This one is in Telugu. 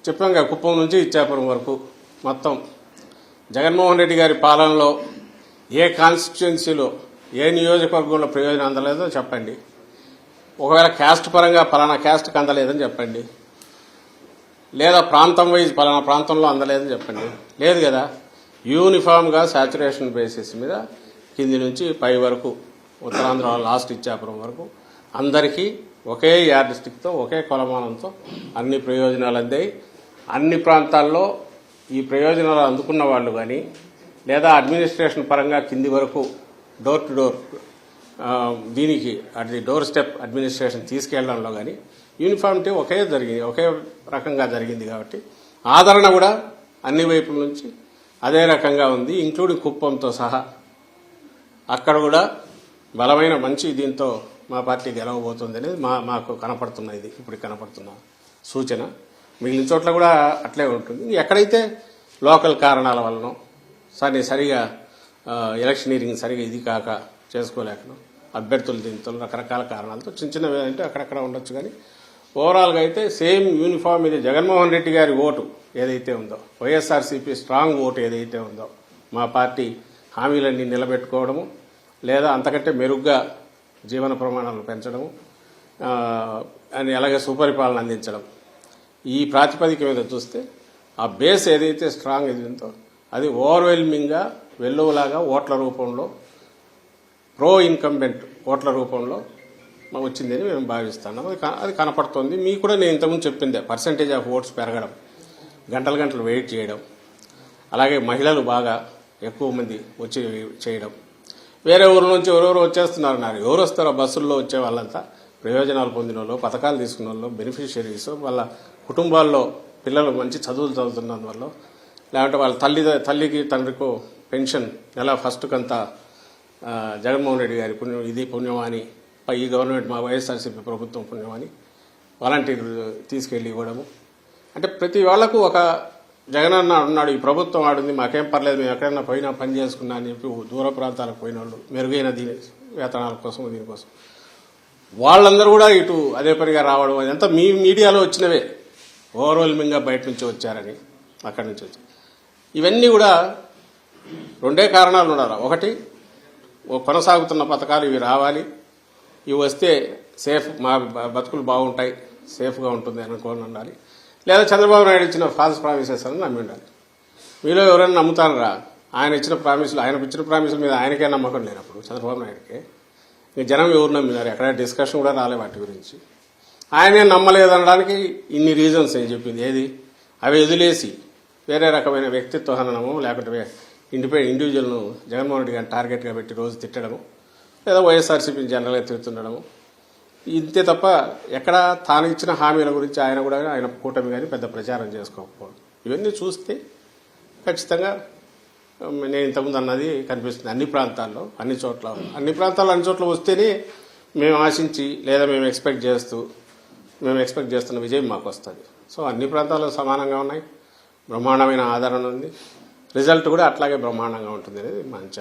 చెప్పాం కదా, కుప్పం నుంచి ఇచ్చాపురం వరకు మొత్తం జగన్మోహన్ రెడ్డి గారి పాలనలో ఏ కాన్స్టిట్యున్సీలో ఏ నియోజకవర్గంలో ప్రయోజనం అందలేదో చెప్పండి. ఒకవేళ క్యాస్ట్ పరంగా పలానా క్యాస్ట్కి అందలేదని చెప్పండి, లేదా ప్రాంతం వైజ్ పలానా ప్రాంతంలో అందలేదని చెప్పండి. లేదు కదా, యూనిఫామ్గా సాచురేషన్ బేసిస్ మీద కింది నుంచి పై వరకు ఉత్తరాంధ్ర లాస్ట్ ఇచ్చాపురం వరకు అందరికీ ఒకే యార్డ్ స్టిక్తో ఒకే కొలమానంతో అన్ని ప్రయోజనాలు అందాయి. అన్ని ప్రాంతాల్లో ఈ ప్రయోజనాలు అందుకున్న వాళ్ళు కానీ, లేదా అడ్మినిస్ట్రేషన్ పరంగా కింది వరకు డోర్ టు డోర్ దీనికి అది డోర్ స్టెప్ అడ్మినిస్ట్రేషన్ తీసుకెళ్లడంలో కానీ యూనిఫామిటీ ఒకే రకంగా జరిగింది. కాబట్టి ఆదరణ కూడా అన్ని వైపుల నుంచి అదే రకంగా ఉంది, ఇంక్లూడింగ్ కుప్పంతో సహా. అక్కడ కూడా బలమైన మంచి దీంతో మా పార్టీ గెలవబోతుంది అనేది మాకు కనపడుతున్నది, ఇప్పుడు కనపడుతున్న సూచన. మిగిలిన చోట్ల కూడా అట్లే ఉంటుంది. ఎక్కడైతే లోకల్ కారణాల వలన సరిగా ఎలక్షనీరింగ్ సరిగా ఇది కాక చేసుకోలేకను అభ్యర్థులు దీంతో రకరకాల కారణాలతో చిన్నవి అంటే అక్కడక్కడ ఉండొచ్చు. కానీ ఓవరాల్గా అయితే సేమ్ యూనిఫామ్ ఇది. జగన్మోహన్ రెడ్డి గారి ఓటు ఏదైతే ఉందో, వైఎస్ఆర్సీపీ స్ట్రాంగ్ ఓటు ఏదైతే ఉందో, మా పార్టీ హామీలన్నీ నిలబెట్టుకోవడము, లేదా అంతకంటే మెరుగ్గా జీవన ప్రమాణాలను పెంచడము, అని అలాగే సుపరిపాలన అందించడం, ఈ ప్రాతిపదిక మీద చూస్తే ఆ బేస్ ఏదైతే స్ట్రాంగ్ ఇది ఉందో అది ఓవర్వెల్మింగ్గా వెల్లువలాగా ఓట్ల రూపంలో ప్రో ఇన్కంబెంట్ ఓట్ల రూపంలో వచ్చిందని మేము భావిస్తున్నాం. అది కనపడుతోంది. మీకు కూడా నేను ఇంతకుముందు చెప్పిందే, పర్సంటేజ్ ఆఫ్ ఓట్స్ పెరగడం, గంటలు వెయిట్ చేయడం, అలాగే మహిళలు బాగా ఎక్కువ మంది వచ్చి చేయడం, వేరే ఊరు నుంచి ఎవరెవరు వచ్చేస్తున్నారు. ఎవరు వస్తారో బస్సుల్లో వచ్చే వాళ్ళంతా ప్రయోజనాలు పొందిన వాళ్ళు, పథకాలు తీసుకున్న వాళ్ళు, బెనిఫిషియరీస్, వాళ్ళ కుటుంబాల్లో పిల్లలు మంచి చదువులు చదువుతున్నందువల్ల, లేకుంటే వాళ్ళ తల్లికి తండ్రికో పెన్షన్ నెల ఫస్ట్కంతా జగన్మోహన్ రెడ్డి గారి పుణ్యం, ఇది పుణ్యమాని, ఈ గవర్నమెంట్ మా వైఎస్ఆర్సీపీ ప్రభుత్వం పుణ్యమాని వాలంటీర్ తీసుకెళ్లి ఇవ్వడము. అంటే ప్రతి వాళ్లకు ఒక జగనన్న ఉన్నాడు, ఈ ప్రభుత్వం ఆడుంది, మాకేం పర్లేదు, మేము ఎక్కడైనా పోయినా పని చేసుకున్నా అని చెప్పి దూర ప్రాంతాలకు పోయిన వాళ్ళు, మెరుగైన వేతనాల కోసం దీనికోసం వాళ్ళందరూ కూడా ఇటు అదే పనిగా రావడం, అదంతా మీ మీడియాలో వచ్చినవే. ఓవర్వెల్మింగ్గా బయట నుంచి వచ్చారని, అక్కడి నుంచి వచ్చారు. ఇవన్నీ కూడా రెండే కారణాలు ఉండాలి. ఒకటి, కొనసాగుతున్న పథకాలు ఇవి రావాలి, ఇవి వస్తే సేఫ్, మా బతుకులు బాగుంటాయి, సేఫ్గా ఉంటుంది అనుకోని ఉండాలి. లేదా చంద్రబాబు నాయుడు ఇచ్చిన ఫాల్స్ ప్రామిసెస్ అని నమ్మి ఉండాలి. మీలో ఎవరైనా నమ్ముతారా? ఆయన ఇచ్చిన ప్రామిసుల మీద ఆయనకే నమ్మకం లేనప్పుడు చంద్రబాబు నాయుడుకే జనం ఎవరు నమ్మినారు? ఎక్కడ డిస్కషన్ కూడా రాలే వాటి గురించి. ఆయనే నమ్మలేదనడానికి ఇన్ని రీజన్స్ ఏం చెప్పింది. ఏది? అవి వదిలేసి వేరే రకమైన వ్యక్తిత్వ హననము, లేకుంటే ఇండివిజువల్ను జగన్మోహన్ రెడ్డి గారిని టార్గెట్గా పెట్టి రోజు తిట్టడము, లేదా వైఎస్ఆర్సీపీని జనరల్గా తిడుతుండడము, ఇంతే తప్ప ఎక్కడ తాను ఇచ్చిన హామీల గురించి ఆయన కూటమి కానీ పెద్ద ప్రచారం చేసుకోకపోవడం. ఇవన్నీ చూస్తే ఖచ్చితంగా నేను ఇంతకుముందు అన్నది కనిపిస్తుంది. అన్ని ప్రాంతాల్లో అన్ని చోట్ల వస్తేనే మేము ఆశించి, లేదా మేము ఎక్స్పెక్ట్ చేస్తున్న విజయం మాకు వస్తుంది. సో అన్ని ప్రాంతాల్లో సమానంగా ఉన్నాయి, బ్రహ్మాండమైన ఆదరణ ఉంది, రిజల్ట్ కూడా అట్లాగే బ్రహ్మాండంగా ఉంటుంది అనేది మంచి.